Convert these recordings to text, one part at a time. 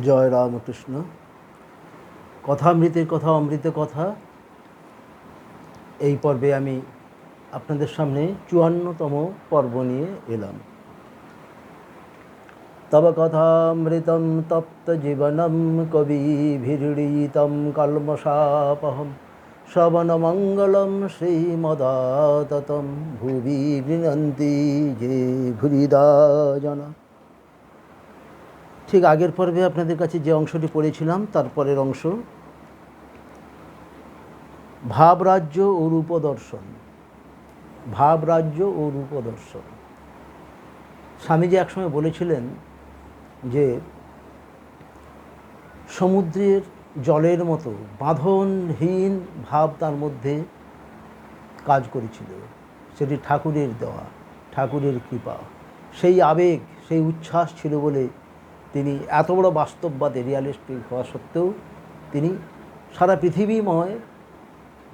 জয় রামকৃষ্ণ। কথামৃতের কথা, অমৃত কথা, এই পর্বে আমি আপনাদের সামনে 54তম পর্ব নিয়ে এলাম। তব কথামৃতম তপ্ত জীবনম কবিভিরীড়িতম কল্মষাপহম শ্রবণমঙ্গলম শ্রীমদাততম ভুবি গৃণন্তি যে ভুরিদা জনা। ঠিক আগের পর্বে আপনাদের কাছে যে অংশটি পড়েছিলাম তারপরের অংশ, ভাবরাজ্য ও রূপদর্শন। ভাবরাজ্য ও রূপদর্শন। স্বামীজি একসময় বলেছিলেন যে সমুদ্রের জলের মতো বাঁধনহীন ভাব তার মধ্যে কাজ করেছিল। সেটি ঠাকুরের দেওয়া, ঠাকুরের কৃপা। সেই আবেগ, সেই উচ্ছ্বাস ছিল বলে তিনি এত বড় বাস্তববাদী, রিয়ালিস্টিক হওয়া সত্ত্বেও তিনি সারা পৃথিবীময়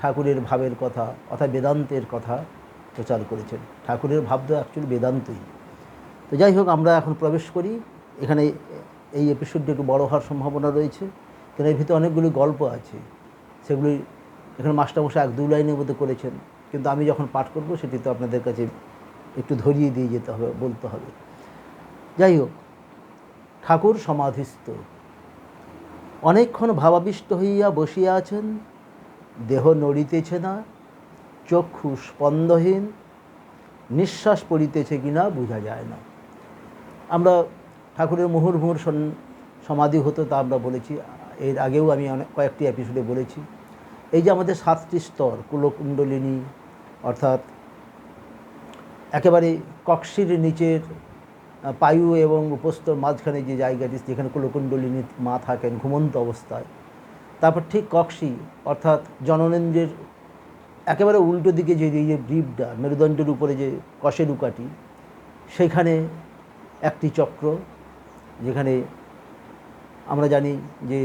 ঠাকুরের ভাবের কথা অর্থাৎ বেদান্তের কথা প্রচার করেছেন। ঠাকুরের ভাব তো অ্যাকচুয়ালি বেদান্তই। তো যাই হোক, আমরা এখন প্রবেশ করি। এখানে এই এপিসোডটি একটু বড় হওয়ার সম্ভাবনা রয়েছে, কারণ এর ভিতরে অনেকগুলি গল্প আছে। সেগুলি এখানে মাস্টারমশাই 1-2 লাইনের মধ্যে করেছেন, কিন্তু আমি যখন পাঠ করব সেটি তো আপনাদের কাছে একটু ধরিয়ে দিয়ে যেতে হবে, বলতে হবে। যাই হোক, ঠাকুর সমাধিস্থ, অনেকক্ষণ ভাবাবিষ্ট হইয়া বসিয়া আছেন। দেহ নড়িতেছে না, চক্ষু স্পন্দহীন, নিঃশ্বাস পড়িতেছে কিনা বোঝা যায় না। আমরা ঠাকুরের মুহুর্মুহুর সমাধি হতো তা আমরা বলেছি, এর আগেও আমি কয়েকটি এপিসোডে বলেছি। এই যে আমাদের 7টি স্তর, কুলকুণ্ডলিনী অর্থাৎ একেবারে কক্ষের নিচের পায়ু এবং উপস্তর মাঝখানে যে জায়গাটি, যেখানে কুলকুণ্ডলিনী মা থাকেন ঘুমন্ত অবস্থায়। তারপর ঠিক কক্ষী অর্থাৎ জননেন্দ্রের একেবারে উল্টো দিকে যে ব্রিফটা, মেরুদণ্ডের উপরে যে কশেরুকাটি, সেখানে একটি চক্র, যেখানে আমরা জানি যে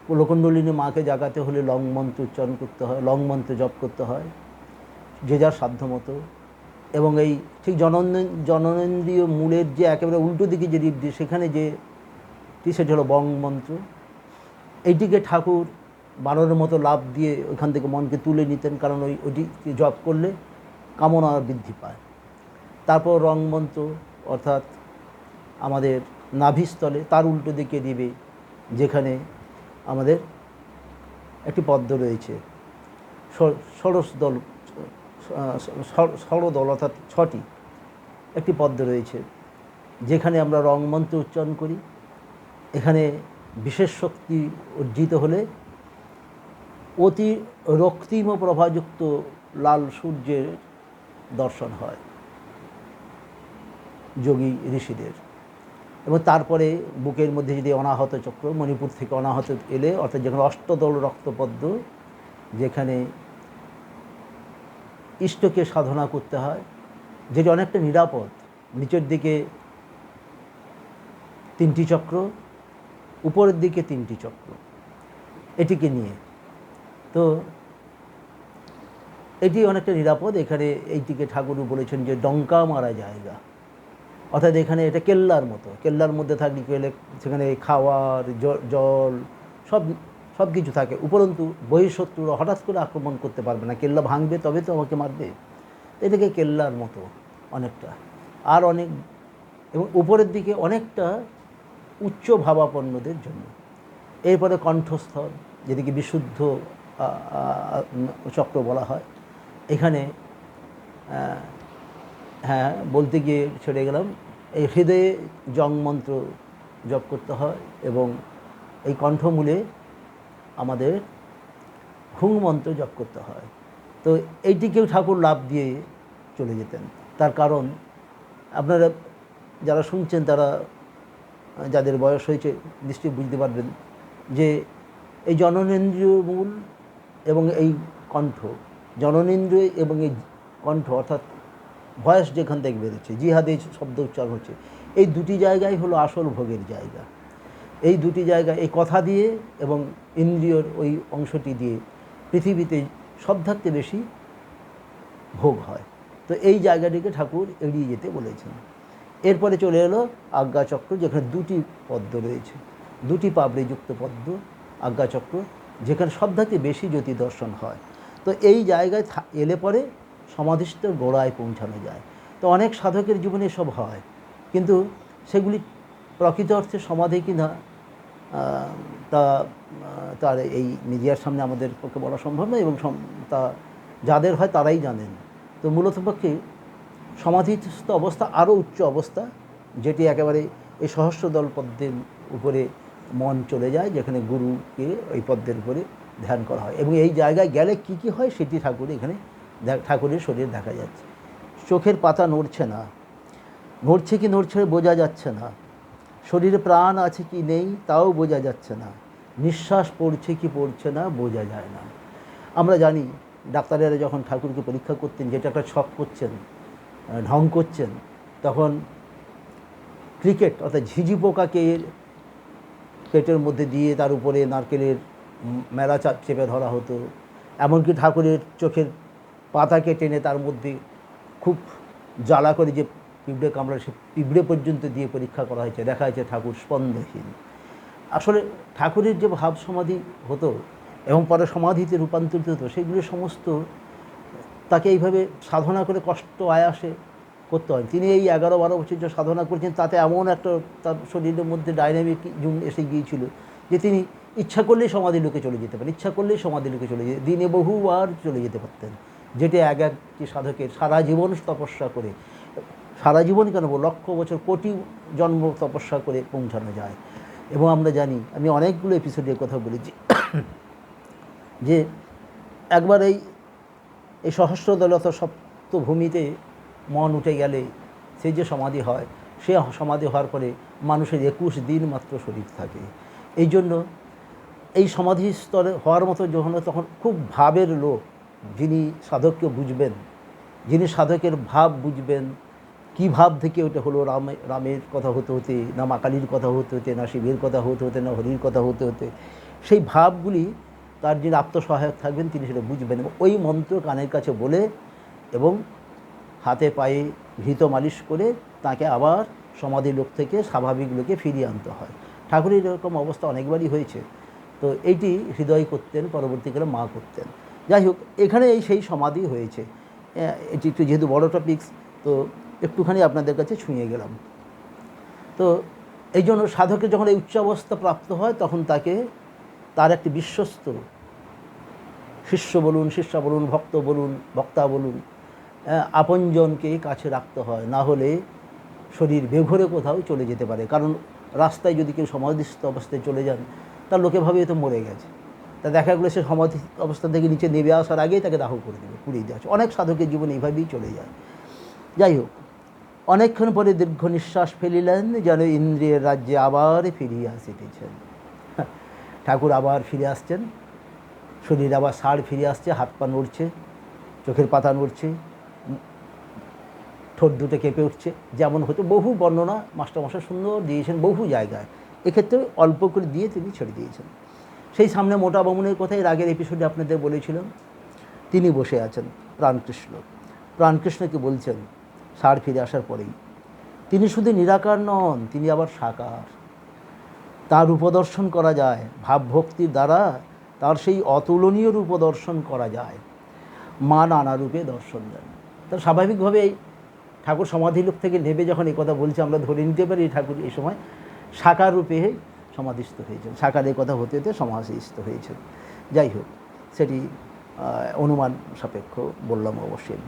কুলকুণ্ডলিনী মাকে জাগাতে হলে লং মন্ত্র উচ্চারণ করতে হয়, লং মন্ত্র জপ করতে হয় যে যার সাধ্যমতো। এবং এই ঠিক জননেন্দ্রীয় মূলের যে একেবারে উল্টো দিকে যে রিপটি, সেখানে যে সেটি হলো বং মন্ত্র। এইটিকে ঠাকুর বানরের মতো লাফ দিয়ে ওইখান থেকে মনকে তুলে নিতেন, কারণ ওইটি জপ করলে কামনা বৃদ্ধি পায়। তারপর রং মন্ত্র অর্থাৎ আমাদের নাভিস্থলে তার উল্টো দিকে দিবে, যেখানে আমাদের একটি পদ্ম রয়েছে, ষোড়শদল অর্থাৎ 6টি একটি পদ্ম রয়েছে, যেখানে আমরা রং মন্ত্র উচ্চারণ করি। এখানে বিশেষ শক্তি অর্জিত হলে অতি রক্তিম প্রভাযুক্ত লাল সূর্যের দর্শন হয় যোগী ঋষিদের। এবং তারপরে বুকের মধ্যে যদি অনাহত চক্র, মণিপুর থেকে অনাহত এলে অর্থাৎ যেখানে অষ্টদল রক্তপদ্ম, যেখানে ইষ্টকে সাধনা করতে হয়, যেটি অনেকটা নিরাপদ। নিচের দিকে 3টি চক্র, উপরের দিকে 3টি চক্র, এটিকে নিয়ে। তো এটি অনেকটা নিরাপদ। এখানে এইটিকে ঠাকুর বলেছেন যে ডঙ্কা মারা জায়গা, অর্থাৎ এখানে এটা কেল্লার মতো। কেল্লার মধ্যে থাকলে গেলে সেখানে খাওয়ার, জল সব কিছু থাকে, উপরন্তু বহিঃশত্রুরা হঠাৎ করে আক্রমণ করতে পারবে না। কেল্লা ভাঙবে তবে তো আমাকে মারবে। এটাকে কেল্লার মতো অনেকটা। আর অনেক, এবং উপরের দিকে অনেকটা উচ্চ ভাবাপন্নদের জন্য। এরপরে কণ্ঠস্থল, যেদিকে বিশুদ্ধ চক্র বলা হয়। এখানে হ্যাঁ, বলতে গিয়ে ছেড়ে গেলাম, এই হৃদয়ে জং মন্ত্র জপ করতে হয়, এবং এই কণ্ঠমূলে আমাদের হুং মন্ত্র জপ করতে হয়। তো এইটিকেও ঠাকুর লাভ দিয়ে চলে যেতেন। তার কারণ আপনারা যারা শুনছেন, তারা যাদের বয়স হয়েছে নিশ্চয়ই বুঝতে পারবেন যে এই জননেন্দ্রিয় মূল এবং এই কণ্ঠ, জননেন্দ্রিয় এবং এই কণ্ঠ অর্থাৎ ভয়েস যেখান থেকে বেরোচ্ছে, জিহাদে শব্দ উচ্চারণ হচ্ছে, এই দুটি জায়গায় হলো আসল ভোগের জায়গা। এই দুটি জায়গায় এই কথা দিয়ে এবং ইন্দ্রিয়র ওই অংশটি দিয়ে পৃথিবীতে সব থাকতে বেশি ভোগ হয়। তো এই জায়গাটিকে ঠাকুর এড়িয়ে যেতে বলেছেন। এরপরে চলে এলো আজ্ঞাচক্র, যেখানে 2টি পদ্ম রয়েছে। দুটি পাবড়িযুক্ত পদ্ম আজ্ঞাচক্র, যেখানে সবথেকে বেশি জ্যোতি দর্শন হয়। তো এই জায়গায় এলে পরে সমাধিস্থ গোড়ায় পৌঁছানো যায়। তো অনেক সাধকের জীবনে এসব হয়, কিন্তু সেগুলি প্রকৃত অর্থে সমাধি কিনা তা তার এই মিডিয়ার সামনে আমাদের পক্ষে বলা সম্ভব নয়, এবং তা যাদের হয় তারাই জানেন। তো মূলত পক্ষে সমাধিস্থ অবস্থা আরও উচ্চ অবস্থা, যেটি একেবারে এই সহস্রদল পদ্মের উপরে মন চলে যায়, যেখানে গুরুকে ওই পদ্মের উপরে ধ্যান করা হয়। এবং এই জায়গায় গেলে কি কি হয় সেটি এখানে ঠাকুরের শরীর দেখা যাচ্ছে। চোখের পাতা নড়ছে না, নড়ছে কি নড়ছে বোঝা যাচ্ছে না, শরীরে প্রাণ আছে কি নেই তাও বোঝা যাচ্ছে না, নিঃশ্বাস পড়ছে কি পড়ছে না বোঝা যায় না। আমরা জানি ডাক্তারেরা যখন ঠাকুরকে পরীক্ষা করতেন, যেটা একটা ছক করছেন, ঢং করছেন, তখন ক্রিকেট অর্থাৎ ঝিঝি পোকাকে পেটের মধ্যে দিয়ে তার উপরে নারকেলের মেলা চেপে ধরা হতো। এমনকি ঠাকুরের চোখের পাতাকে টেনে তার মধ্যে খুব জ্বালা করে যে পিঁপড়ে কামড়া, সে পিঁপড়ে পর্যন্ত দিয়ে পরীক্ষা করা হয়েছে, দেখা যাচ্ছে ঠাকুর স্পন্দহীন। আসলে ঠাকুরের যে ভাব সমাধি হতো এবং পরে সমাধিতে রূপান্তরিত হতো, সেগুলো সমস্ত তাকে এইভাবে সাধনা করে কষ্ট আয়াসে করতে হয়। তিনি এই 11-12 বছর যে সাধনা করছেন, তাতে এমন একটা তার শরীরের মধ্যে ডাইনামিক জুন এসে গিয়েছিল যে তিনি ইচ্ছা করলেই সমাধি লোকে চলে যেতে পারেন, ইচ্ছা করলেই সমাধি লোকে চলে যেতে, দিনে বহুবার চলে যেতে পারতেন। যেটি একটি সাধকের সারা জীবন তপস্যা করে, সারা জীবন কেন লক্ষ বছর কোটি জন্ম তপস্যা করে পৌঁছানো যায়। এবং আমরা জানি, আমি অনেকগুলো এপিসোডের কথা বলেছি, যে একবার এই সহস্রদলতা সপ্তভূমিতে মন উঠে গেলে সেই যে সমাধি হয়, সে সমাধি হওয়ার পরে মানুষের 21 দিন মাত্র শরীর থাকে। এই জন্য এই সমাধি স্তরে হওয়ার মতো যখন, তখন খুব ভাবের লোক, যিনি সাধককে বুঝবেন, যিনি সাধকের ভাব বুঝবেন, কী ভাব থেকে ওটা হলো, রামের কথা হতে হতে, না মা কালীর কথা হতে হতে, না শিবের কথা হতে হতে, না হরির কথা হতে হতে, সেই ভাবগুলি তার যিনি আত্মসহায়ক থাকবেন তিনি সেটা বুঝবেন, এবং ওই মন্ত্র কানের কাছে বলে এবং হাতে পায়ে ঘৃত মালিশ করে তাকে আবার সমাধি লোক থেকে স্বাভাবিক লোকে ফিরিয়ে আনতে হয়। ঠাকুরের এরকম অবস্থা অনেকবারই হয়েছে। তো এইটি হৃদয় করতেন, পরবর্তীকালে মা করতেন। যাই হোক, এখানে সেই সমাধি হয়েছে। এটি একটু যেহেতু বড় টপিকস, তো একটুখানি আপনাদের কাছে ছুঁয়ে গেলাম। তো এই জন্য সাধকের যখন এই উচ্চাবস্থা প্রাপ্ত হয়, তখন তাকে তার একটি বিশ্বস্ত শিষ্য বলুন, শিষ্যা বলুন, ভক্ত বলুন, বক্তা বলুন, আপনজনকে কাছে রাখতে হয়, না হলে শরীর বেঘরে কোথাও চলে যেতে পারে। কারণ রাস্তায় যদি কেউ সমাধিস্থ অবস্থায় চলে যান, তার লোকে ভাবে তো মরে গেছে, তা দেখা গেলো সে সমাধি অবস্থা থেকে নিচে নেমে আসার আগেই তাকে দাহ করে দেবে, পুড়িয়ে দেওয়া আছে। অনেক সাধকের জীবন এইভাবেই চলে যায়। যাই হোক, অনেকক্ষণ পরে দীর্ঘ নিঃশ্বাস ফেলিলেন, যেন ইন্দ্রিয়ের রাজ্যে আবার ফিরিয়া আসিতেছেন। ঠাকুর আবার ফিরে আসছেন, শরীর আবার সাড় ফিরে আসছে, হাত পা নড়ছে, চোখের পাতা নড়ছে, ঠোঁট দুটো কেঁপে উঠছে, যেমন হতো। বহু বর্ণনা মাস্টারমশাই সুন্দর দিয়েছেন বহু জায়গায়, এক্ষেত্রে অল্প করে দিয়ে তিনি ছেড়ে দিয়েছেন। সেই সামনে মোটা বামুনের কথা এর আগের এপিসোডে আপনাদের বলেছিলাম, তিনি বসে আছেন, প্রাণকৃষ্ণ। প্রাণকৃষ্ণকে বলছেন সাড় ফিরে আসার পরেই, তিনি শুধু নিরাকার নন, তিনি আবার সাকার। তার রূপদর্শন করা যায়, ভাবভক্তির দ্বারা তার সেই অতুলনীয় রূপদর্শন করা যায়। মা নানা রূপে দর্শন দেন। তা স্বাভাবিকভাবেই ঠাকুর সমাধি লোক থেকে নেবে যখন এই কথা বলছে, আমরা ধরে নিতে পারি ঠাকুর এই সময় সাকার রূপে সমাধিস্থ হয়েছেন, সাকারের কথা হতে হতে সমাধিস্থ হয়েছেন। যাই হোক, সেটি অনুমান সাপেক্ষ বললাম অবশ্যই।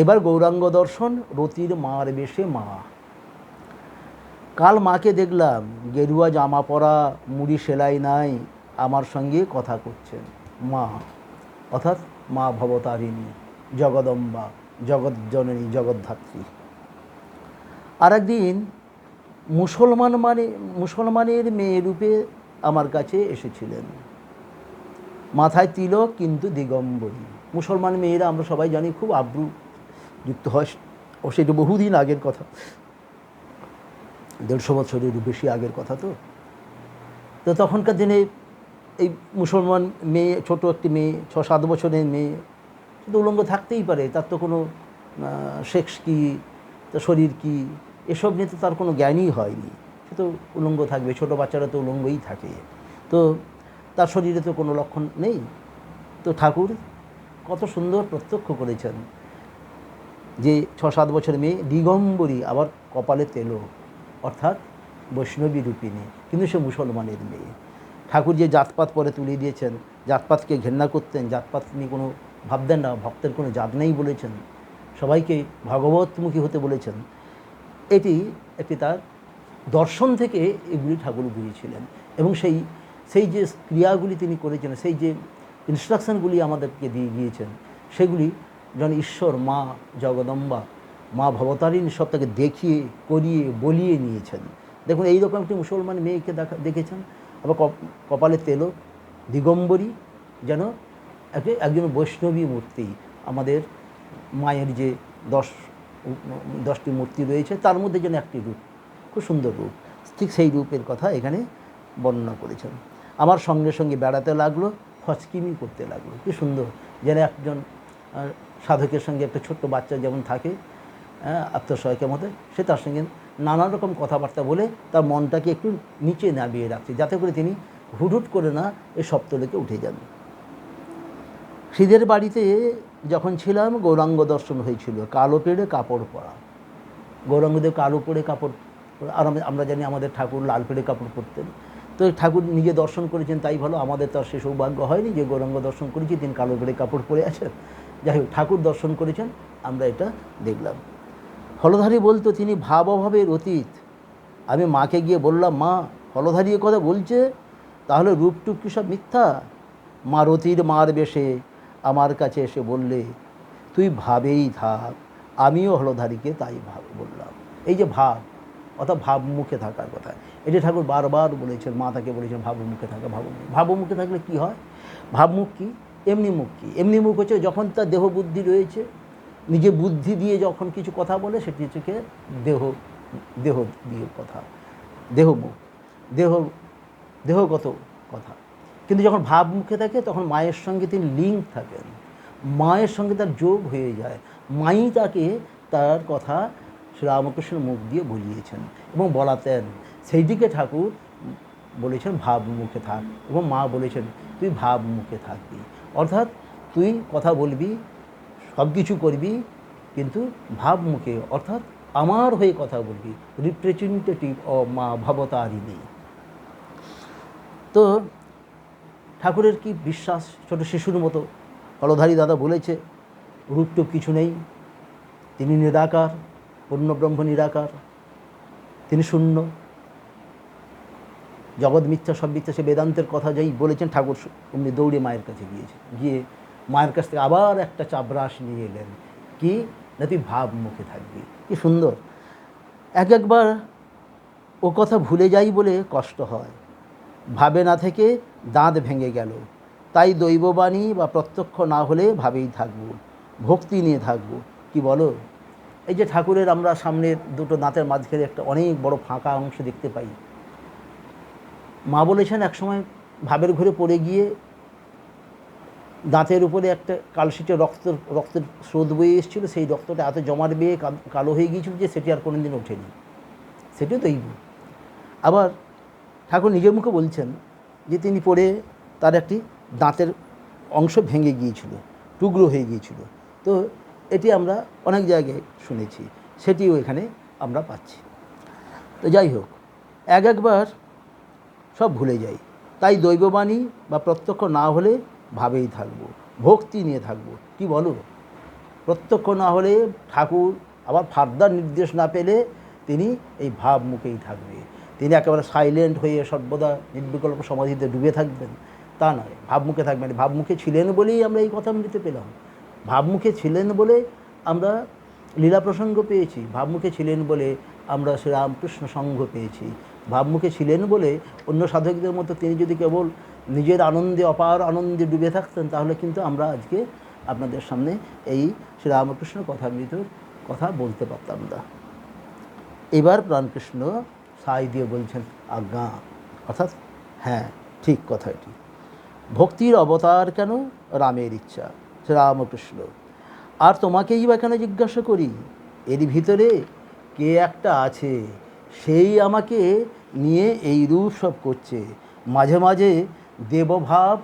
এবার গৌরাঙ্গ দর্শন, রতির মার বেশে মা। কাল মাকে দেখলাম, গেরুয়া জামা পরা, মুড়ি সেলাই নাই, আমার সঙ্গে কথা করছেন। মা অর্থাৎ মা ভবতারিণী, জগদম্বা, জগৎজননী, জগদ্ধাত্রী। আর একদিন মুসলমানের মেয়ে রূপে আমার কাছে এসেছিলেন, মাথায় তিলক কিন্তু দিগম্বরী। মুসলমান মেয়েরা আমরা সবাই জানি খুব আব্রুযুক্ত হয়, ও সেটা বহুদিন আগের কথা, 150 বছরের বেশি আগের কথা। তো তখনকার দিনে এই মুসলমান মেয়ে, ছোট একটি মেয়ে, 6-7 বছরের মেয়ে, শুধু উলঙ্গ থাকতেই পারে, তার তো কোনো সেক্স কী, তার শরীর কী, এসব নিয়ে তো তার কোনো জ্ঞানই হয়নি। সে তো উলঙ্গ থাকবে, ছোটো বাচ্চারা তো উলঙ্গই থাকে, তো তার শরীরে তো কোনো লক্ষণ নেই। তো ঠাকুর কত সুন্দর প্রত্যক্ষ করেছেন যে 6-7 বছর মেয়ে দিগম্বরী, আবার কপালে তেলো, অর্থাৎ বৈষ্ণবী রূপিণী, কিন্তু সে মুসলমানের মেয়ে। ঠাকুর যে জাতপাত পরে তুলে দিয়েছেন, জাতপাতকে ঘেন্না করতেন, জাতপাত নিয়ে কোনো ভাবতেন না, ভক্তের কোনো জাত নেই বলেছেন, সবাইকে ভগবতমুখী হতে বলেছেন। এটি একটি তার দর্শন থেকে এগুলি ঠাকুর বুঝিয়েছিলেন, এবং সেই যে ক্রিয়াগুলি তিনি করেছেন, সেই যে ইনস্ট্রাকশনগুলি আমাদেরকে দিয়ে গিয়েছেন, সেগুলি যেন ঈশ্বর, মা জগদম্বা, মা ভবতারিণী সব তাকে দেখিয়ে করিয়ে বলিয়ে নিয়েছেন। দেখুন এইরকম একটি মুসলমান মেয়েকে দেখেছেন, আবার কপালে তেলক, দিগম্বরী, যেন একজন বৈষ্ণবী মূর্তি। আমাদের মায়ের যে 10টি মূর্তি রয়েছে তার মধ্যে যেন একটি রূপ, খুব সুন্দর রূপ, ঠিক সেই রূপের কথা এখানে বর্ণনা করেছেন। আমার সঙ্গে সঙ্গে বেড়াতে লাগলো, ফচকিমি করতে লাগলো, কি সুন্দর, যেন একজন সাধকের সঙ্গে একটা ছোট্ট বাচ্চা যেমন থাকে আত্মসহায়কের মধ্যে, সে তার সঙ্গে নানা রকম কথাবার্তা বলে তার মনটাকে একটু নিচে নামিয়ে রাখছে, যাতে করে তিনি হুটহুট করে না এই সপ্তলোকে উঠে যান। হৃদের বাড়িতে যখন ছিলাম গৌরাঙ্গ দর্শন হয়েছিল, কালো পেড়ে কাপড় পরা, গৌরাঙ্গদেব কালো পরে কাপড়, আর আমরা জানি আমাদের ঠাকুর লাল পেড়ে কাপড় পরতেন। তো ঠাকুর নিজে দর্শন করেছেন তাই ভালো, আমাদের তো আর সে সৌভাগ্য হয়নি যে গৌরাঙ্গ দর্শন করেছি, তিনি কালো পেড়ে কাপড় পরে আছেন। যাই হোক, ঠাকুর দর্শন করেছেন, আমরা এটা দেখলাম। হলধারী বলতো তিনি ভাব অভাবের অতীত। আমি মাকে গিয়ে বললাম, মা হলধারী এ কথা বলছে, তাহলে রূপটুপ কি সব মিথ্যা? মা রতির মার বেশে আমার কাছে এসে বললে, তুই ভাবেই থাক। আমিও হলধারীকে তাই বললাম। এই যে ভাব, অর্থাৎ ভাবমুখে থাকার কথা, এটি ঠাকুর বারবার বলেছেন, মা তাকে বলেছেন ভাবমুখে থাকা। ভাবমুখে থাকলে কি হয়? ভাবমুখ কি? এমনি মুখ কি? এমনি মুখ হচ্ছে যখন তার দেহ বুদ্ধি রয়েছে, নিজে বুদ্ধি দিয়ে যখন কিছু কথা বলে, সেটি হচ্ছে দেহ দিয়ে কথা, দেহমুখ, দেহগত কথা। কিন্তু যখন ভাবমুখে থাকে তখন মায়ের সঙ্গে তিনি লিঙ্ক থাকেন, মায়ের সঙ্গে তার যোগ হয়ে যায়, মাই তাকে তার কথা শ্রীরামকৃষ্ণ মুখ দিয়ে বলিয়েছেন এবং বলাতেন। সেইটিকে ঠাকুর বলেছেন ভাবমুখে থাক, এবং মা বলেছেন তুই ভাবমুখে থাকবি, অর্থাৎ তুই কথা বলবি, সব কিছু করবি, কিন্তু ভাবমুখে, অর্থাৎ আমার হয়ে কথা বলবি, রিপ্রেজেন্টেটিভ ও মা ভবতারিণী। তো ঠাকুরের কি বিশ্বাস, ছোট শিশুর মতো। হলধারী দাদা বলেছে রূপটুপ কিছু নেই, তিনি নিরাকার, পূর্ণব্রহ্ম নিরাকার, তিনি শূন্য, জগৎ মিথ্যা, সব মিথ্যা, সে বেদান্তের কথা যাই বলেছেন। ঠাকুর উনি দৌড়ে মায়ের কাছে গিয়েছে, গিয়ে মায়ের কাছ থেকে আবার একটা চাবরাশ নিয়ে এলেন, কি না তুই ভাবমুখে থাকবি। কি সুন্দর। একবার ও কথা ভুলে যাই বলে কষ্ট হয়, ভাবে না থেকে দাঁত ভেঙে গেল, তাই দৈববাণী বা প্রত্যক্ষ না হলে ভাবেই থাকবো, ভক্তি নিয়ে থাকবো। কি বলো? এই যে ঠাকুরের আমরা সামনের দুটো দাঁতের মাঝখানে একটা অনেক বড় ফাঁকা অংশ দেখতে পাই। মা বলেছেন একসময় ভাবের ঘরে পড়ে গিয়ে দাঁতের উপরে একটা কালশিটে রক্তের স্রোত বয়ে এসেছিলো, সেই রক্তটা এত জমাট বেয়ে কালো হয়ে গিয়েছিল যে সেটি আর কোনো দিন ওঠেনি, সেটিও দৈব। আবার ঠাকুর নিজের মুখে বলছেন যে তিনি পড়ে তার একটি দাঁতের অংশ ভেঙে গিয়েছিল, টুকরো হয়ে গিয়েছিল। তো এটি আমরা অনেক জায়গায় শুনেছি, সেটিও এখানে আমরা পাচ্ছি। তো যাই হোক, একবার সব ভুলে যাই, তাই দৈববাণী বা প্রত্যক্ষ না হলে ভাবেই থাকবো, ভক্তি নিয়ে থাকবো। কি বলো? প্রত্যক্ষ না হলে ঠাকুর আবার ফার্দার নির্দেশ না পেলে তিনি এই ভাবমুখেই থাকবে, তিনি একেবারে সাইলেন্ট হয়ে সর্বদা নির্বিকল্প সমাধিতে ডুবে থাকবেন তা নয়, ভাবমুখে থাকবেন। ভাবমুখে ছিলেন বলেই আমরা এই কথা নিতে পেলাম, ভাবমুখে ছিলেন বলে আমরা লীলা প্রসঙ্গ পেয়েছি, ভাবমুখে ছিলেন বলে আমরা শ্রীরামকৃষ্ণ সংঘ পেয়েছি, ভাবমুখে ছিলেন বলে অন্য সাধকদের মতো তিনি যদি কেবল নিজের আনন্দে, অপার আনন্দে ডুবে থাকতেন, তাহলে কিন্তু আমরা আজকে আপনাদের সামনে এই শ্রীরামকৃষ্ণ কথামৃতর কথা বলতে পারতাম না। এবার প্রাণকৃষ্ণ সাই দিয়ে বলছেন আজ্ঞা, অর্থাৎ হ্যাঁ ঠিক কথা এটি। ভক্তির অবতার কেন? রামের ইচ্ছা, শ্রীরামকৃষ্ণ। আর তোমাকেই বা কেন জিজ্ঞাসা করি, এর ভিতরে কে একটা আছে, সেই আমাকে নিয়ে এই রূপ সব করছে। মাঝে মাঝে দেবভাব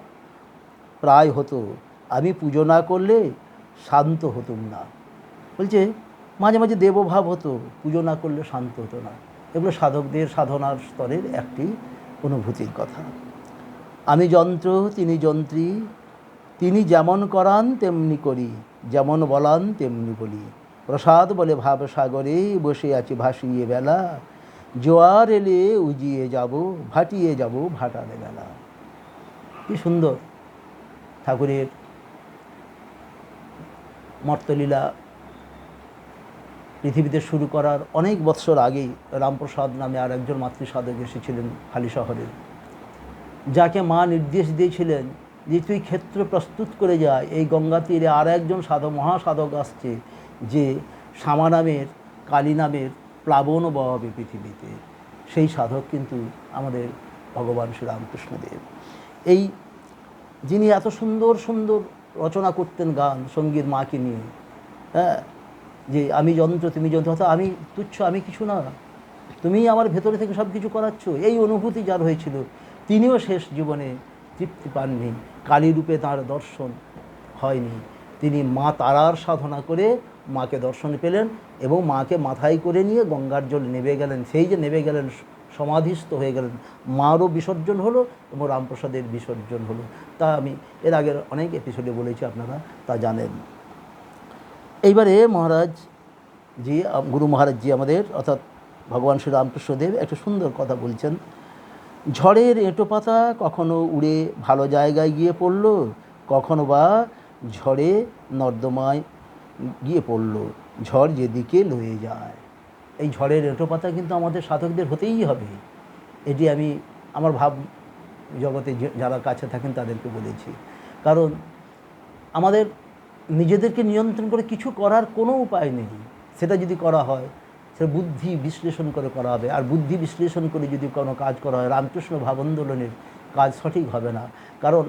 প্রায় হতো, আমি পুজো না করলে শান্ত হতুম না। বলছে মাঝে মাঝে দেবভাব হতো, পুজো না করলে শান্ত হতো না। এগুলো সাধকদের সাধনার স্তরের একটি অনুভূতির কথা। আমি যন্ত্র, তিনি যন্ত্রী, তিনি যেমন করান তেমনি করি, যেমন বলান তেমনি বলি। প্রসাদ বলে ভাবসাগরে বসে আছি ভাসিয়ে বেলা, জোয়ার এলে উজিয়ে যাব, ভাটিয়ে যাব ভাটারে বেলা। কি সুন্দর ঠাকুরের মর্তলীলা পৃথিবীতে শুরু করার অনেক বৎসর আগেই রামপ্রসাদ নামে আর একজন মাতৃসাধক এসেছিলেন হালি শহরের, যাকে মা নির্দেশ দিয়েছিলেন যে তুই ক্ষেত্র প্রস্তুত করে যা, এই গঙ্গা তীরে আর একজন সাধক মহাসাধক আসছে যে শ্যামা নামের কালী নামের প্লাবন বহাবে পৃথিবীতে। সেই সাধক কিন্তু আমাদের ভগবান শ্রীরামকৃষ্ণদেব, এই যিনি এত সুন্দর সুন্দর রচনা করতেন গান সঙ্গীত মাকে নিয়ে। হ্যাঁ, যে আমি যন্ত্র তুমি যন্ত্র, অর্থাৎ আমি তুচ্ছ, আমি কিছু না, তুমিই আমার ভেতরে থেকে সব কিছু করাচ্ছ, এই অনুভূতি যার হয়েছিল তিনিও শেষ জীবনে তৃপ্তি পাননি, কালী রূপে তাঁর দর্শন হয়নি। তিনি মা তারার সাধনা করে মাকে দর্শন পেলেন এবং মাকে মাথায় করে নিয়ে গঙ্গার জল নেমে গেলেন। সেই যে নেমে গেলেন সমাধিস্থ হয়ে গেলেন, মারও বিসর্জন হলো এবং রামপ্রসাদের বিসর্জন হলো। তা আমি এর আগের অনেক এপিসোডে বলেছি, আপনারা তা জানেন। এইবারে মহারাজ জি, গুরু মহারাজ জি আমাদের অর্থাৎ ভগবান শ্রী রামকৃষ্ণদেব একটা সুন্দর কথা বলছেন। ঝড়ের এঁটো পাতা কখনো উড়ে ভালো জায়গায় গিয়ে পড়ল, কখনো বা ঝড়ে নর্দমায় গিয়ে পড়ল, ঝড় যেদিকে লয়ে যায়। এই ঝড়ের এঁটো পাতা কিন্তু আমাদের সাধকদের হতেই হবে। এটি আমি আমার ভাব জগতে যারা কাছে থাকেন তাদেরকে বলেছি। কারণ আমাদের নিজেদেরকে নিয়ন্ত্রণ করে কিছু করার কোনো উপায় নেই। সেটা যদি করা হয় সেটা বুদ্ধি বিশ্লেষণ করে করা হবে, আর বুদ্ধি বিশ্লেষণ করে যদি কোনো কাজ করা হয় রামকৃষ্ণ ভাবান্দোলনের কাজ সঠিক হবে না। কারণ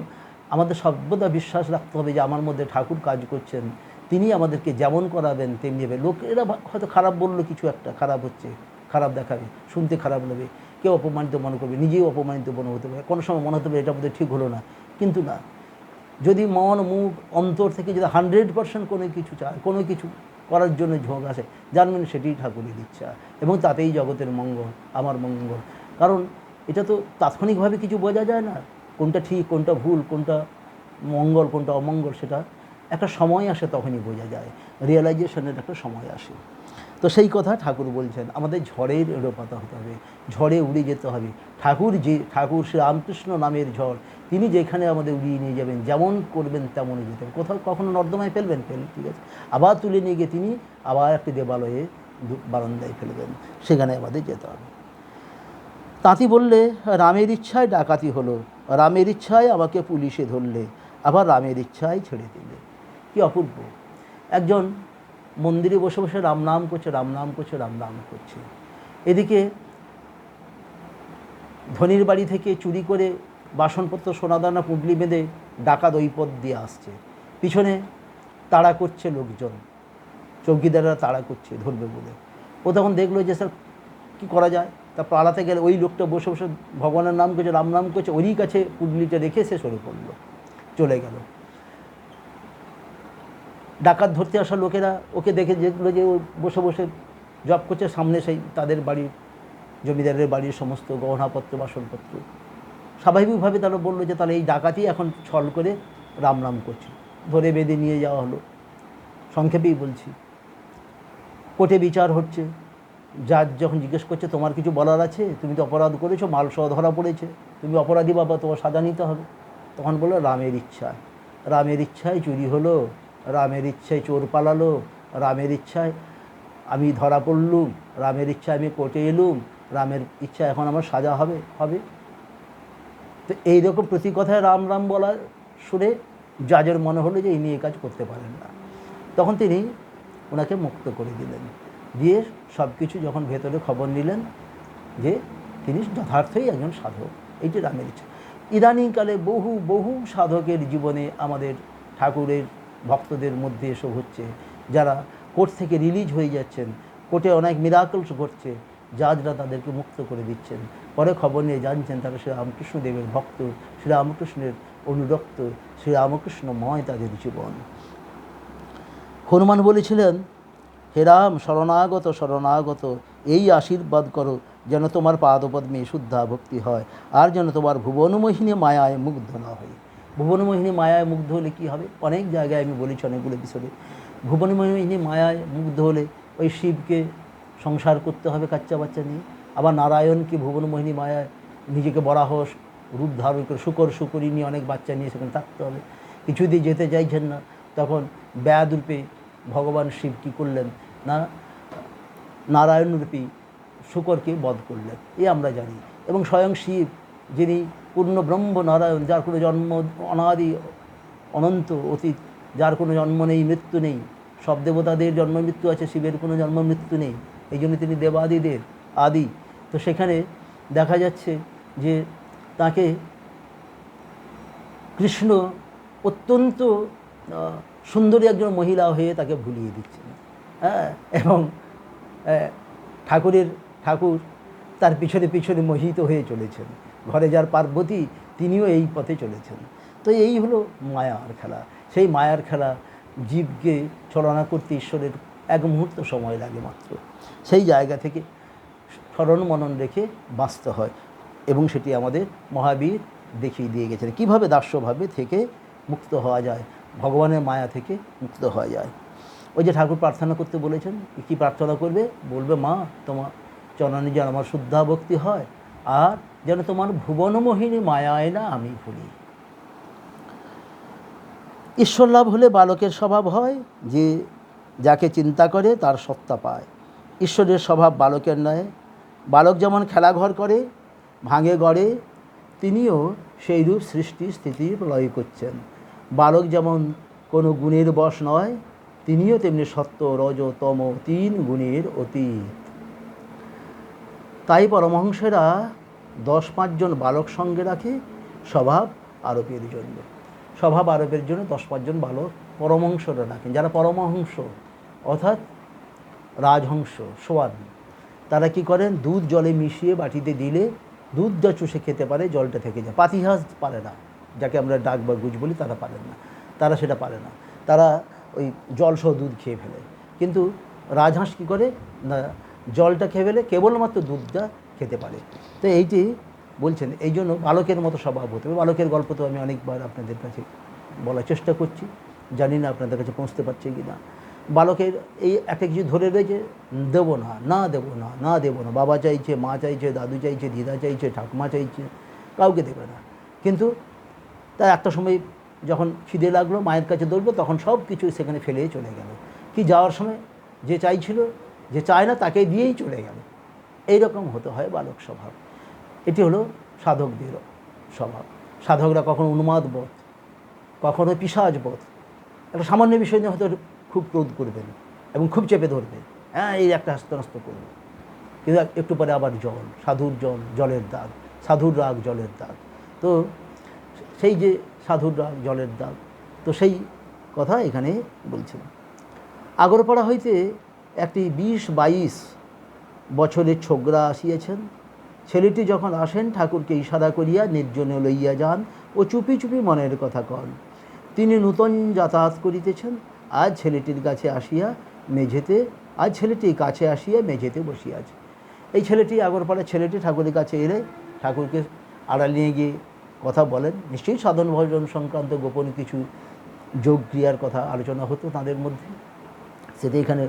আমাদের সর্বদা বিশ্বাস রাখতে হবে যে আমার মধ্যে ঠাকুর কাজ করছেন, তিনি আমাদেরকে যেমন করাবেন তেমনি হবে। লোকেরা হয়তো খারাপ বললো, কিছু একটা খারাপ হচ্ছে, খারাপ দেখাবে, শুনতে খারাপ লাগবে, কেউ অপমানিত মনে করবে, নিজেও অপমানিত মনে হতে পারে, কোনো সময় মনে হতে পারে এটা বোধহয় ঠিক হলো না। কিন্তু না, যদি মন মুখ অন্তর থেকে যদি 100% কোনো কিছু চায়, কোনো কিছু করার জন্য ঝোঁক আসে, জানবেন সেটিই ঠাকুরের ইচ্ছা এবং তাতেই জগতের মঙ্গল, আমার মঙ্গল। কারণ এটা তো তাৎক্ষণিকভাবে কিছু বোঝা যায় না, কোনটা ঠিক কোনটা ভুল, কোনটা মঙ্গল কোনটা অমঙ্গল, সেটা একটা সময় আসে, তখনই বোঝা যায়, রিয়েলাইজেশনের একটা সময় আসে। তো সেই কথা ঠাকুর বলছেন, আমাদের ঝড়ের এড়োপাতা হতে হবে, ঝড়ে উড়ে যেতে হবে। ঠাকুর শ্রী রামকৃষ্ণ নামের ঝড়, তিনি যেখানে আমাদের উড়িয়ে নিয়ে যাবেন, যেমন করবেন তেমনই যেতে হবে। কোথাও কখনো নর্দমায় ফেলবেন, ঠিক আছে, আবার তুলে নিয়ে গিয়ে তিনি আবার একটি দেবালয়ে বারান্দায় ফেলবেন, সেখানে আমাদের যেতে হবে। তাঁতি বললে রামের ইচ্ছায় ডাকাতি হলো, রামের ইচ্ছায় আমাকে পুলিশে ধরলে, আবার রামের ইচ্ছায় ছেড়ে দিলে। কি অপূর্ব! একজন মন্দিরে বসে বসে রাম নাম করছে, রাম নাম করছে, রাম নাম করছে। এদিকে ধনির বাড়ি থেকে চুরি করে বাসনপত্র সোনাদানা পুঁটলি বেঁধে ডাকাত ওই পথ দিয়ে আসছে, পিছনে তাড়া করছে লোকজন, চৌকিদাররা তাড়া করছে ধরবে বলে। ও তখন দেখলো যে স্যার কী করা যায়, তা পালাতে গেলে ওই লোকটা বসে বসে ভগবানের নাম করছে, রাম নাম করছে, ওরই কাছে পুঁটলিটা রেখে সে সরে পড়লো, চলে গেল। ডাকাত ধরতে আসা লোকেরা ওকে দেখে দেখলো যে ও বসে বসে জব করছে, সামনে সেই তাদের বাড়ির জমিদারের বাড়ির সমস্ত গহনাপত্র বাসনপত্র। স্বাভাবিকভাবে তারা বললো যে তাহলে এই ডাকাতই এখন ছল করে রাম নাম করছে, ধরে বেঁধে নিয়ে যাওয়া হলো। সংক্ষেপেই বলছি, কোর্টে বিচার হচ্ছে, জাজ যখন জিজ্ঞেস করছে তোমার কিছু বলার আছে, তুমি তো অপরাধ করেছো, মালসহ ধরা পড়েছে, তুমি অপরাধী বাবা, তোমার সাজা নিতে হবে। তখন বললো রামের ইচ্ছায়, রামের ইচ্ছায় চুরি হলো, রামের ইচ্ছায় চোর পালালো, রামের ইচ্ছায় আমি ধরা পড়লুম, রামের ইচ্ছায় আমি কোর্টে এলুম, রামের ইচ্ছা এখন আমার সাজা হবে হবে। তো এইরকম প্রতি কথায় রাম রাম বলা শুনে জাজের মনে হলো যে ইনি এই কাজ করতে পারেন না। তখন তিনি ওনাকে মুক্ত করে দিলেন, দিয়ে সব কিছু যখন ভেতরে খবর নিলেন যে তিনি যথার্থই একজন সাধক, এইটি রামের ইচ্ছা। ইদানিংকালে বহু বহু সাধকের জীবনে আমাদের ঠাকুরের ভক্তদের মধ্যে এসব হচ্ছে, যারা কোর্ট থেকে রিলিজ হয়ে যাচ্ছেন, কোর্টে অনেক মিরাকলস ঘটছে, জাজরা তাদেরকে মুক্ত করে দিচ্ছেন। পরে খবর নিয়ে জানছেন তারা শ্রীরামকৃষ্ণদেবের ভক্ত, শ্রীরামকৃষ্ণের অনুরক্ত, শ্রীরামকৃষ্ণময় তাদের জীবন। হনুমান বলেছিলেন, হে রাম, শরণাগত শরণাগত, এই আশীর্বাদ করো যেন তোমার পাদপদ্মে শুদ্ধা ভক্তি হয়, আর যেন তোমার ভুবনমোহিনী মায়ায় মুগ্ধ না হয়। ভুবনমোহিনী মায়ায় মুগ্ধ হলে কী হবে? অনেক জায়গায় আমি বলেছি, অনেকগুলো বিষয়ে। ভুবনমোহিনী মায়ায় মুগ্ধ হলে ওই শিবকে সংসার করতে হবে কাচ্চা বাচ্চা নিয়ে, আবার নারায়ণকে ভুবনমোহিনী মায়ায় নিজেকে বরাহ রূপ ধারণ করে শুকরি নিয়ে অনেক বাচ্চা নিয়ে সেখানে থাকতে হবে। কিছুতেই যেতে চাইছেন না, তখন ব্যাধরূপে ভগবান শিব কী করলেন না, নারায়ণরূপী শুকরকে বধ করলেন, এ আমরা জানি। এবং স্বয়ং শিব, যিনি পূর্ণ ব্রহ্ম নারায়ণ, যার কোনো জন্ম অনাদি অনন্ত অতীত, যার কোনো জন্ম নেই মৃত্যু নেই, সব দেবতাদের জন্ম মৃত্যু আছে, শিবের কোনো জন্ম মৃত্যু নেই, এই জন্য তিনি দেবাদিদের আদি। তো সেখানে দেখা যাচ্ছে যে তাকে কৃষ্ণ অত্যন্ত সুন্দরী একজন মহিলা হয়ে তাকে ভুলিয়ে দিচ্ছেন। হ্যাঁ, এবং ঠাকুর তার পিছনে পিছনে মোহিত হয়ে চলেছেন। ঘরে যার পার্বতী, তিনিও এই পথে চলেছেন। তো এই হলো মায়ার খেলা। সেই মায়ার খেলা জীবকে ছলনা করতে ঈশ্বরের এক মুহূর্ত সময় লাগে মাত্র। সেই জায়গা থেকে স্মরণ মনন রেখে বাঁচতে হয়, এবং সেটি আমাদের মহাবীর দেখিয়ে দিয়ে গেছেন কীভাবে দাস্যভাবে থেকে মুক্ত হওয়া যায়, ভগবানের মায়া থেকে মুক্ত হওয়া যায়। ওই যে ঠাকুর প্রার্থনা করতে বলেছেন, কী প্রার্থনা করবে? বলবে, মা তোমার চরণে যেন আমার শুদ্ধা ভক্তি হয়, আর যেন তোমার ভুবনমোহিনী মায়ায় না আমি ভুলি। ঈশ্বর লাভ হলে বালকের স্বভাব হয় যে যাকে চিন্তা করে তার সত্তা পায়। ঈশ্বরের স্বভাব বালকের নয়। বালক যেমন খেলাঘর করে, ভাঙে গড়ে, তিনিও সেইরূপ সৃষ্টি স্থিতি প্রলয় করছেন। বালক যেমন কোনো গুণের বশ নয়, তিনিও তেমনি সত্য রজ তম 3 গুণের অতীত। তাই পরমহংসেরা 10-5 জন বালক সঙ্গে রাখে স্বভাব আরোপের জন্য। স্বভাব আরোপের জন্য 10-5 জন বালক পরমহংসরা রাখেন, যারা পরমহংস অর্থাৎ রাজহংস সোয়ান। তারা কি করেন? দুধ জলে মিশিয়ে বাটিতে দিলে দুধটা চুষে খেতে পারে, জলটা থেকে যায়। পাতিহাঁস পারে না, যাকে আমরা ডাক বা গুজ বলি, তারা পারেন না, তারা সেটা পারে না, তারা ওই জলসহ দুধ খেয়ে ফেলে। কিন্তু রাজহাঁস কী করে না, জলটা খেয়ে ফেলে, কেবলমাত্র দুধটা খেতে পারে। তো এইটি বলছেন, এই জন্য বালকের মতো স্বভাব হতে হবে। বালকের গল্প তো আমি অনেকবার আপনাদের কাছে বলার চেষ্টা করছি, জানি না আপনাদের কাছে পৌঁছতে পারছে কি না। বালকের এই একটা কিছু ধরে রয়েছে, দেবো না, না দেবো না, না দেবো না, বাবা চাইছে, মা চাইছে, দাদু চাইছে, দিদা চাইছে, ঠাকুমা চাইছে, কাউকে দেবে না। কিন্তু তার একটা সময় যখন খিদে লাগলো, মায়ের কাছে দৌড়লো, তখন সব কিছু সেখানে ফেলে চলে গেল। কি যাওয়ার সময় যে চাইছিল, যে চায় না তাকে দিয়েই চলে গেল। এইরকম হতে হয় বালক স্বভাব। এটি হলো সাধকদের স্বভাব। সাধকরা কখনো উন্মাদ বোধ, কখনো পিশাচ বোধ, একটা সামান্য বিষয় নিয়ে হয়তো খুব ক্রোধ করবেন এবং খুব চেপে ধরবেন, হ্যাঁ এই একটা হাস্ত করবে, কিন্তু একটু পরে আবার জল, সাধুর জল জলের দাগ, সাধুর রাগ জলের দাগ। তো সেই যে সাধুর রাগ জলের দাগ, তো সেই কথা এখানে বলছেন। আগরপাড়া হইতে একটি 20-22 বছরের ছোকরা আসিয়াছেন। ছেলেটি যখন আসেন, ঠাকুরকে ইশারা করিয়া নির্জনে লইয়া যান ও চুপি চুপি মনের কথা কন। তিনি নূতন যাতায়াত করিতেছেন। আজ ছেলেটির কাছে আসিয়া মেঝেতে বসিয়াছে। এই ছেলেটি, আগরপাড়ার ছেলেটি ঠাকুরের কাছে এলে ঠাকুরকে আড়াল নিয়ে গিয়ে কথা বলেন। নিশ্চয়ই সাধন ভজন সংক্রান্ত গোপন কিছু যোগ ক্রিয়ার কথা আলোচনা হতো তাদের মধ্যে, সেটা এখানে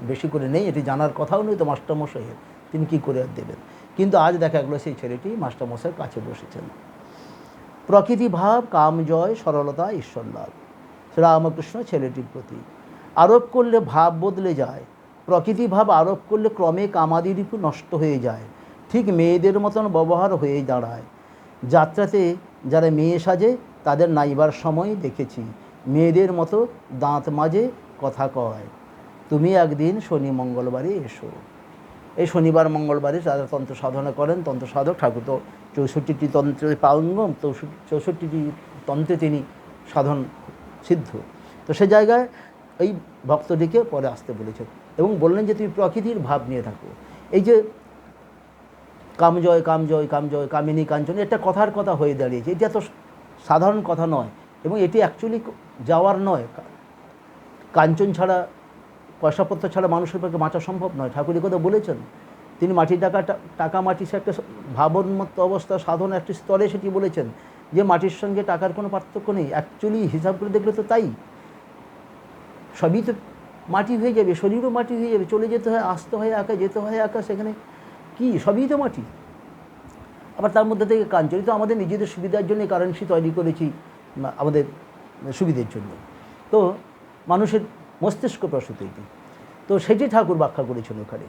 বেশি করে নেই, এটি জানার কথাও নয় তো মাস্টারমশাইয়ের, তিনি কী করে আর দেবেন। কিন্তু আজ দেখা গেলো সেই ছেলেটি মাস্টারমশাইয়ের কাছে বসেছেন। প্রকৃতি ভাব, কাম জয়, সরলতা, ঈশ্বর লাভ, শ্রীরামকৃষ্ণ ছেলেটির প্রতি। আরোপ করলে ভাব বদলে যায়, প্রকৃতি ভাব আরোপ করলে ক্রমে কামাদি রিপু নষ্ট হয়ে যায়, ঠিক মেয়েদের মতন ব্যবহার হয়ে দাঁড়ায়। যাত্রাতে যারা মেয়ে সাজে তাদের নাইবার সময় দেখেছি, মেয়েদের মতো দাঁত মাজে কথা কয়। তুমি একদিন শনি মঙ্গলবারে এসো। এই শনিবার মঙ্গলবারে যারা তন্ত্র সাধনা করেন, তন্ত্র সাধক, ঠাকুর তো 64টি তন্ত্রের পাঙ্গম, 64টি তন্ত্রে তিনি সাধন সিদ্ধ। তো সে জায়গায় এই ভক্তটিকে পরে আসতে বলেছেন এবং বললেন যে তুমি প্রকৃতির ভাব নিয়ে থাকো। এই যে কামজয় কামজয় কামজয় কামিনী কাঞ্চন, এটা কথার কথা হয়ে দাঁড়িয়েছে। এটা তো সাধারণ কথা নয়, এবং এটি অ্যাকচুয়ালি যাওয়ার নয়। কাঞ্চন ছাড়া, পয়সাপত্র ছাড়া মানুষের পক্ষে বাঁচা সম্ভব নয়। ঠাকুর কথা বলেছেন। তিনি মাটির টাকা মাটি, সে একটা ভাবনমত্ত অবস্থা, সাধনা একটি স্তরে সেটি বলেছেন যে মাটির সঙ্গে টাকার কোনো পার্থক্য নেই। অ্যাকচুয়ালি হিসাব করে দেখলে তো তাই, সবই তো মাটি হয়ে যাবে, শরীরও মাটি হয়ে যাবে, চলে যেতে হয়, আসতে হয় একা, যেতে হয় একা, সেখানে কি সবই তো মাটি। আবার তার মধ্যে থেকে কাঞ্চন তো আমাদের নিজেদের সুবিধার জন্য কারেন্সি তৈরি করেছি, আমাদের সুবিধের জন্য। তো মানুষের মস্তিষ্ক প্রসূত এটি, তো সেটি ঠাকুর ব্যাখ্যা করেছেন ওখানে।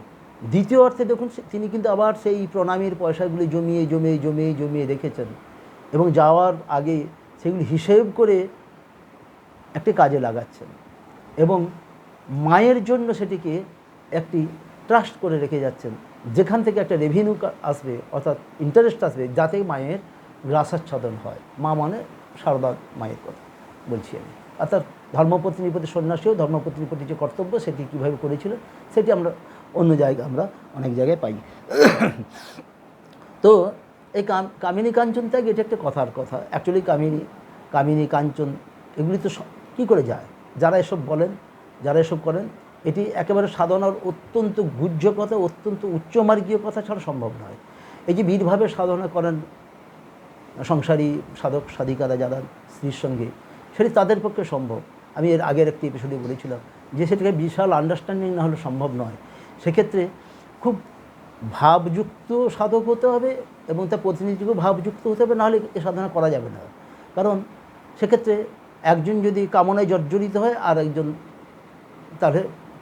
দ্বিতীয় অর্থে দেখুন, তিনি কিন্তু আবার সেই প্রণামীর পয়সাগুলি জমিয়ে জমিয়ে জমিয়ে জমিয়ে রেখেছেন, এবং যাওয়ার আগে সেগুলি হিসেব করে একটি কাজে লাগাচ্ছেন, এবং মায়ের জন্য সেটিকে একটি ট্রাস্ট করে রেখে যাচ্ছেন, যেখান থেকে একটা রেভিনিউ আসবে, অর্থাৎ ইন্টারেস্ট আসবে, যাতে মায়ের গ্রাসাচ্ছাদন হয়। মা মানে সারদা মায়ের কথা বলছি আমি। অর্থাৎ ধর্মপত্নীর প্রতি সন্ন্যাসীও ধর্মপত্নীর প্রতি যে কর্তব্য সেটি কীভাবে করেছিল সেটি আমরা অন্য জায়গায়, আমরা অনেক জায়গায় পাই। তো এই কামিনী কাঞ্চন ত্যাগ, এটা একটা কথার কথা। অ্যাকচুয়ালি কামিনী কাঞ্চন এগুলি তো কী করে যায়? যারা এসব বলেন, যারা এসব করেন, এটি একেবারে সাধনার অত্যন্ত গুহ্য কথা, অত্যন্ত উচ্চমার্গীয় কথা ছাড়া সম্ভব নয়। এই যে বিধভাবে সাধনা করেন সংসারী সাধক সাধিকারা যারা স্ত্রীর সঙ্গে, সেটি তাদের পক্ষে সম্ভব। আমি এর আগের একটি এপিসোডে বলেছিলাম যে সেটাকে বিশাল আন্ডারস্ট্যান্ডিং না হলে সম্ভব নয়। সেক্ষেত্রে খুব ভাবযুক্ত সাধক হতে হবে, এবং তার প্রতিনিধিকেও ভাবযুক্ত হতে হবে, নাহলে এ সাধনা করা যাবে না। কারণ সেক্ষেত্রে একজন যদি কামনায় জর্জরিত হয়, আর একজন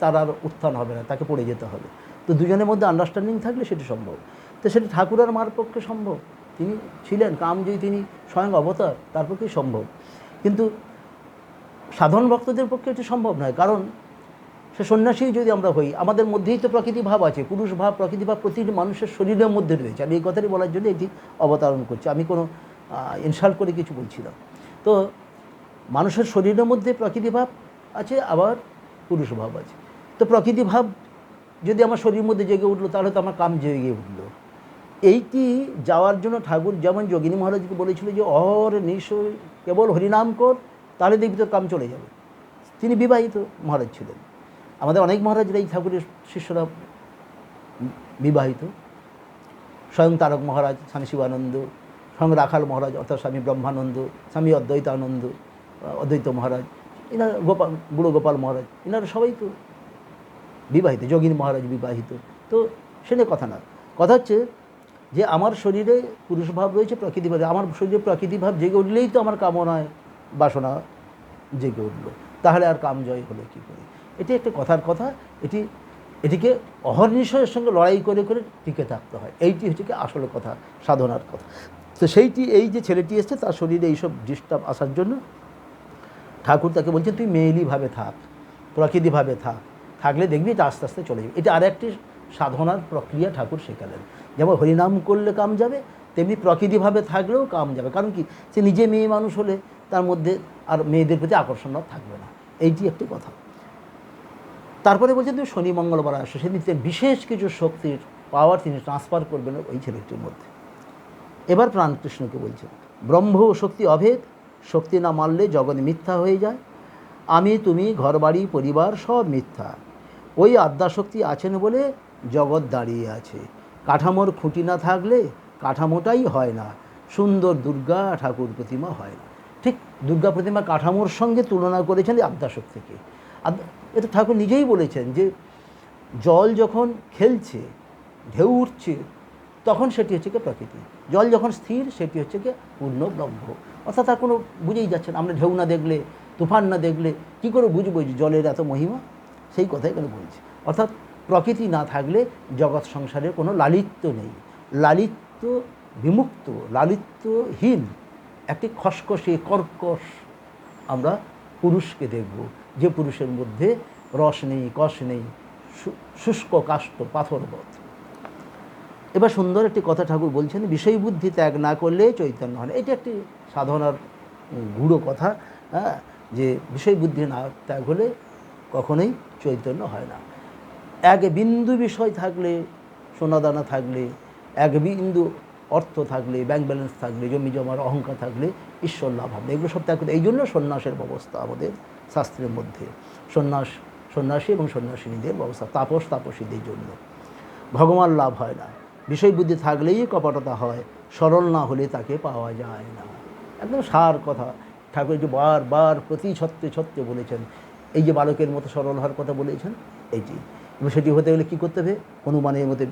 তার আর উত্থান হবে না, তাকে পড়ে যেতে হবে। তো দুজনের মধ্যে আন্ডারস্ট্যান্ডিং থাকলে সেটি সম্ভব। তো সেটি ঠাকুর আর মার পক্ষে সম্ভব। তিনি ছিলেন কামজয়ী, তিনি স্বয়ং অবতার, তার পক্ষেই সম্ভব। কিন্তু সাধারণ ভক্তদের পক্ষে এটি সম্ভব নয়। কারণ সে সন্ন্যাসী যদি আমরা হই, আমাদের মধ্যেই তো প্রকৃতি ভাব আছে, পুরুষ ভাব, প্রকৃতি ভাব প্রতিটি মানুষের শরীরের মধ্যে রয়েছে। আমি এই কথাটি বলার জন্য এটি অবতারণ করছি, আমি কোনো ইনসাল্ট করে কিছু বলছি না। তো মানুষের শরীরের মধ্যে প্রকৃতি ভাব আছে, আবার পুরুষ ভাব আছে। তো প্রকৃতি ভাব যদি আমার শরীরের মধ্যে জেগে উঠলো, তাহলে তো আমার কাম জেগে উঠলো। এইটি যাওয়ার জন্য ঠাকুর যেমন যোগিনী মহারাজকে বলেছিল যে অহর নিশ্চয় কেবল হরিনাম কর, তাহলে দেখবি তোর কাম চলে যাবে। তিনি বিবাহিত মহারাজ ছিলেন। আমাদের অনেক মহারাজরা এই ঠাকুরের শিষ্যরা বিবাহিত। স্বয়ং তারক মহারাজ, স্বামী শিবানন্দ, স্বয়ং রাখাল মহারাজ অর্থাৎ স্বামী ব্রহ্মানন্দ, স্বামী অদ্বৈতানন্দ, অদ্বৈত মহারাজ, এনারা বুড়ো গোপাল মহারাজ, এনারা সবাই তো বিবাহিত। যোগিনী মহারাজ বিবাহিত। তো সে নিয়ে কথা না, কথা হচ্ছে যে আমার শরীরে পুরুষ ভাব রয়েছে, প্রকৃতি ভাব। আমার শরীরে প্রকৃতি ভাব জেগে উঠলেই তো আমার কামনায় বাসনা জেগে উঠল, তাহলে আর কাম জয় হলো কী করে? এটি একটা কথার কথা। এটিকে অহর্নিশয়ের সঙ্গে লড়াই করে করে টিকে থাকতে হয়। এইটি হচ্ছে কি আসলে কথা, সাধনার কথা। তো সেইটি, এই যে ছেলেটি এসছে তার শরীরে এইসব ডিস্টার্ব আসার জন্য ঠাকুর তাকে বলছেন তুই মেয়েলিভাবে থাক, প্রকৃতিভাবে থাকলে দেখবি এটা আস্তে আস্তে চলে যাবে। এটা আর একটি সাধনার প্রক্রিয়া ঠাকুর শেখালেন। যেমন হরিনাম করলে কাম যাবে, তেমনি প্রকৃতিভাবে থাকলেও কাম যাবে। কারণ কি, সে নিজে মেয়ে মানুষ হলে তার মধ্যে আর মেয়েদের প্রতি আকর্ষণ থাকবে না। এইটি একটি কথা। তারপরে বলছেন তুমি শনি মঙ্গলবার আসো, সেদিন বিশেষ কিছু শক্তির পাওয়ার তিনি ট্রান্সফার করবেন ওই ছেলেটির মধ্যে। এবার প্রাণকৃষ্ণকে বলছেন ব্রহ্ম শক্তি অভেদ, শক্তি না মানলে জগৎ মিথ্যা হয়ে যায়। আমি তুমি ঘরবাড়ি পরিবার সব মিথ্যা, ওই আদ্যাশক্তি আছেন বলে জগৎ দাঁড়িয়ে আছে। কাঠামোর খুঁটি না থাকলে কাঠামোটাই হয় না, সুন্দর দুর্গা ঠাকুর প্রতিমা হয় না। ঠিক দুর্গা প্রতিমা কাঠামোর সঙ্গে তুলনা করেছেন আদ্যাশক্তিকে। এটা ঠাকুর নিজেই বলেছেন যে জল যখন খেলছে, ঢেউ উঠছে, তখন সেটি হচ্ছে কি প্রকৃতি। জল যখন স্থির, সেটি হচ্ছে কি পূর্ণ ব্রহ্ম। অর্থাৎ তার কোনো বুঝেই যাচ্ছেন, আমরা ঢেউ না দেখলে, তুফান না দেখলে কী করে বুঝবো যে জলের এত মহিমা? সেই কথাই এখানে বলছি। অর্থাৎ প্রকৃতি না থাকলে জগৎ সংসারের কোনো লালিত্য নেই। লালিত্য বিমুক্ত, লালিত্যহীন একটি খসখসে কর্কশ আমরা পুরুষকে দেখব, যে পুরুষের মধ্যে রস নেই, কষ নেই, শুষ্ক কাষ্ঠ পাথরবৎ। এবার সুন্দর একটি কথা ঠাকুর বলছেন, বিষয় বুদ্ধি ত্যাগ না করলে চৈতন্য হয় না। এটি একটি সাধনার গূঢ় কথা, হ্যাঁ, যে বিষয় বুদ্ধি না ত্যাগ হলে কখনোই চৈতন্য হয় না। এক বিন্দু বিষয় থাকলে, সোনাদানা থাকলে, এক বিন্দু অর্থ থাকলে, ব্যাংক ব্যালেন্স থাকলে, জমি জমার অহংকার থাকলে ঈশ্বর লাভ হবে, এগুলো সব ত্যাগ করতে। এই জন্য সন্ন্যাসের ব্যবস্থা আমাদের শাস্ত্রের মধ্যে, সন্ন্যাসী এবং সন্ন্যাসিনীদের ব্যবস্থা, তাপসীদের জন্য। ভগবান লাভ হয় না, বিষয় বুদ্ধি থাকলেই কপটতা হয়, সরল না হলে তাকে পাওয়া যায় না। একদম সার কথা ঠাকুর যে বারবার প্রতি ছত্রে ছত্রে বলেছেন। এই যে বালকের মতো সরল হওয়ার কথা বলেছেন, এইটি, এবং সেটি হতে গেলে কী করতে হবে? হনুমানের মতো,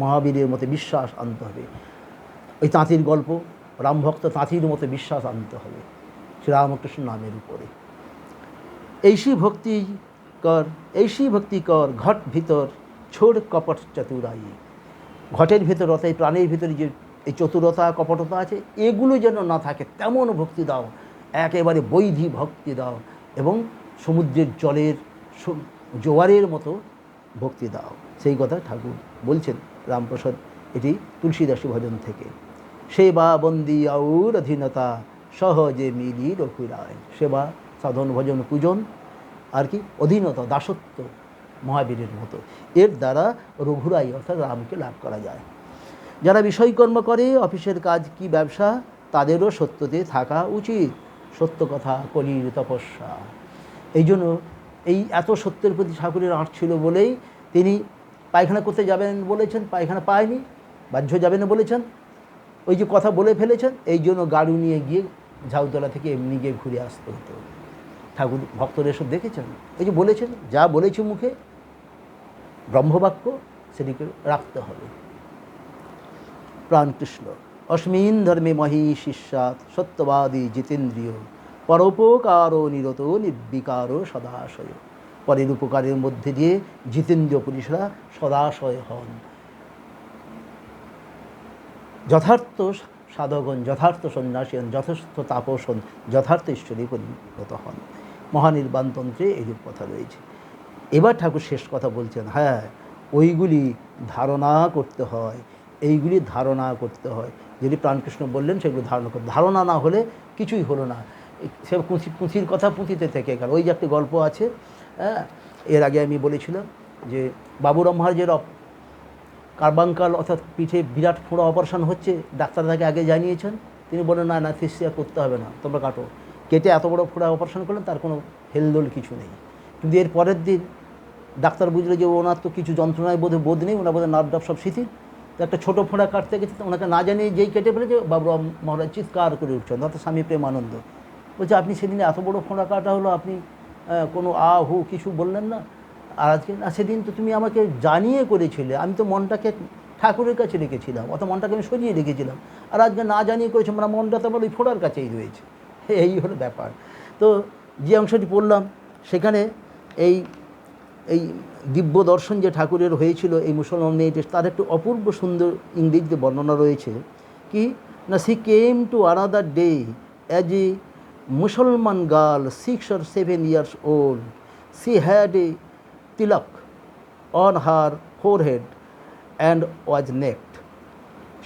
মহাবীরের মতো বিশ্বাস আনতে হবে। ওই তাঁতির গল্প, রামভক্ত তাঁতির মতো বিশ্বাস আনতে হবে শ্রীরামকৃষ্ণ নামের উপরে। ऐसी भक्ति कर घट ভিতর ছোড় কপট চতুরাই। ঘটের ভিতর অর্থাৎ প্রাণের ভিতরে যে এই চতুরতা কপটতা আছে, এগুলো যেন না থাকে, তেমন ভক্তি দাও, একেবারে বৈধি ভক্তি দাও, এবং সমুদ্রের জলের জোয়ারের মতো ভক্তি দাও। সেই কথা ঠাকুর বলছেন রামপ্রসাদ, এটি তুলসীদাসী ভজন থেকে। সেবা বন্দি আউর অধীনতা সহজে মিলি রঘুরায়। সেবা, সাধন, ভজন, পূজন, আর কি অধীনতা, দাসত্ব মহাবীরের মতো, এর দ্বারা রঘুরাই অর্থাৎ রামকে লাভ করা যায়। যারা বিষয়কর্ম করে, অফিসের কাজ কি ব্যবসা, তাদেরও সত্যতে থাকা উচিত। সত্য কথা কলির তপস্যা। এই জন্য এই এত সত্যের প্রতি ঠাকুরের আঁট ছিল বলেই তিনি পায়খানা করতে যাবেন বলেছেন, পায়খানা পায়নি, বাহ্য যাবেন বলেছেন, ওই যে কথা বলে ফেলেছেন, এই জন্য গাড়ি নিয়ে গিয়ে ঝাউতলা থেকে এমনি গিয়ে ঘুরে আসতে হতো। ঠাকুর ভক্তরা এসব দেখেছেন, এই যে বলেছেন, যা বলেছে মুখে ব্রহ্মবাক্য, সেটিকে রাখতে হবে। প্রাণকৃষ্ণ অস্মিন ধর্মে মহি শিষ্যাৎ সত্যবাদী জিতেন্দ্রিয় পরোপকারো নিরত নির্বিকারো সদাশয়। পরের উপকারের মধ্যে দিয়ে জিতেন্দ্রীয় পুরুষরা সদাশয় হন। যথার্থ সাধকগণ, যথার্থ সন্ন্যাসী হন, যথার্থ তাপস হন, যথার্থ ঈশ্বরী পরিণত হন। মহানির্বাণতন্ত্রে এইরূপ কথা রয়েছে। এবার ঠাকুর শেষ কথা বলছেন, হ্যাঁ ওইগুলি ধারণা করতে হয়, এইগুলি ধারণা করতে হয়। যদি প্রাণকৃষ্ণ বললেন সেগুলো ধারণা করতে, ধারণা না হলে কিছুই হলো না। সে পুঁথির কথা পুঁথিতে থেকে গেল। ওই যে একটি গল্প আছে, হ্যাঁ, এর আগে আমি বলেছিলাম যে বাবুরাম মহারাজের কার্বাঙ্কাল অর্থাৎ পিঠে বিরাট ফোঁড়া অপারেশন হচ্ছে, ডাক্তার তাকে আগে জানিয়েছেন, তিনি বলেন না অ্যানাস্থেসিয়া করতে হবে না, তোমরা কাটো। কেটে এত বড় ফোঁড়া অপারেশন করলেন, তার কোনো হেলদোল কিছু নেই। কিন্তু এর পরের দিন ডাক্তার বুঝলো যে ওনার তো কিছু যন্ত্রণায় বোধ নেই, ওনার বোধহয় নার্ভ ডাব সব শিথিল। তো একটা ছোটো ফোঁড়া কাটতে গেছে, ওনাকে না জানিয়ে যেই কেটে ফেলেছে, বাবুরাম মহারাজ চিৎকার করে উঠছেন, অর্থাৎ স্বামী প্রেমানন্দ বলছে, আপনি সেদিনে এত বড় ফোঁড়া কাটা হলো, আপনি কোনো হু কিছু বললেন না। আর আজকে না, সেদিন তো তুমি আমাকে জানিয়ে করেছিলে, আমি তো মনটাকে ঠাকুরের কাছে রেখেছিলাম, অত মনটাকে আমি সরিয়ে রেখেছিলাম, আর আজকে না জানিয়ে করেছি, মানে মনটা তো আমার ওই ফোঁড়ার কাছেই রয়েছে। এই হলো ব্যাপার। তো যে অংশটি পড়লাম সেখানে এই এই দিব্য দর্শন যে ঠাকুরের হয়েছিল এই মুসলমান মেয়েটি, তার একটু অপূর্ব সুন্দর ইংরেজিতে বর্ণনা রয়েছে কি না, she came to another day as a মুসলমান girl 6 or 7 years old. She had a tilak on her forehead and was naked.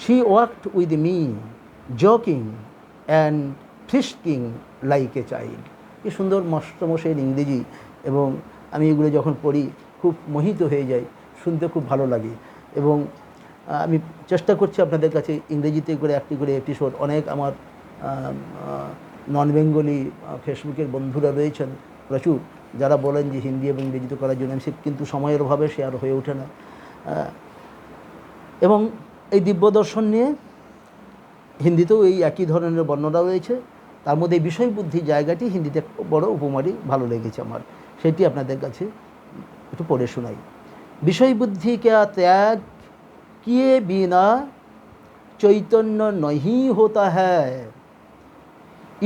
She walked with me, joking and frisking like a child. কি সুন্দর মাস্টারমশাইয়ের ইংরেজি, এবং আমি এগুলো যখন পড়ি খুব মোহিত হয়ে যাই, শুনতে খুব ভালো লাগে। এবং আমি চেষ্টা করছি আপনাদের কাছে ইংরেজিতে করে একটি করে এপিসোড, অনেক আমার নন বেঙ্গলি ফেসবুকের বন্ধুরা রয়েছেন প্রচুর, যারা বলেন যে হিন্দি এবং ইংরেজিতে করার জন্য, সে কিন্তু সময়ের অভাবে সে আর হয়ে ওঠে না। এবং এই দিব্য দর্শন নিয়ে হিন্দিতেও এই একই ধরনের বর্ণনা রয়েছে, তার মধ্যে বিষয় বুদ্ধি জায়গাটি হিন্দিতে বড় উপমারি ভালো লেগেছে আমার, সেটি আপনাদের কাছে একটু পড়ে শোনাই। বিষয় বুদ্ধি क्या त्याग किए बिना चैतन्य नहीं होता है,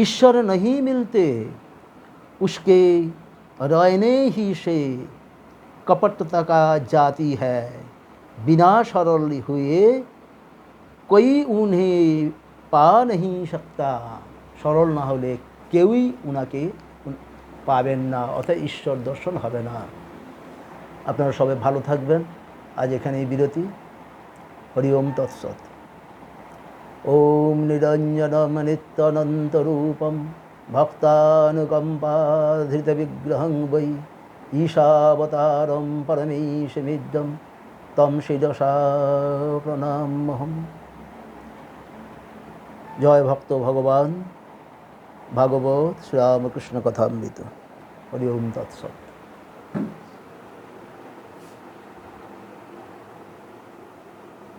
ईश्वर नहीं मिलते, उसके रहने ही से कपटता का जाती है, बिना सरल हुए कोई उन्हें पा नहीं सकता। সরল না হলে কেউই উনাকে পাবেন না, অর্থাৎ ঈশ্বর দর্শন হবে না। আপনারা সবাই ভালো থাকবেন। আজ এখানেই বিরতি। হরি ওম তৎসৎ। ওম নিরঞ্জনম নিত্যানন্তরূপম ভক্তানুকম্পাধৃতবিগ্রহং বৈ ঈশাবতারম পরমেশমিদ্যম তম শিরসা প্রণাম্যহম। জয় ভক্ত ভগবান ভাগবত শ্রীরামকৃষ্ণ কথামৃত। হরি ওম তৎসৎ।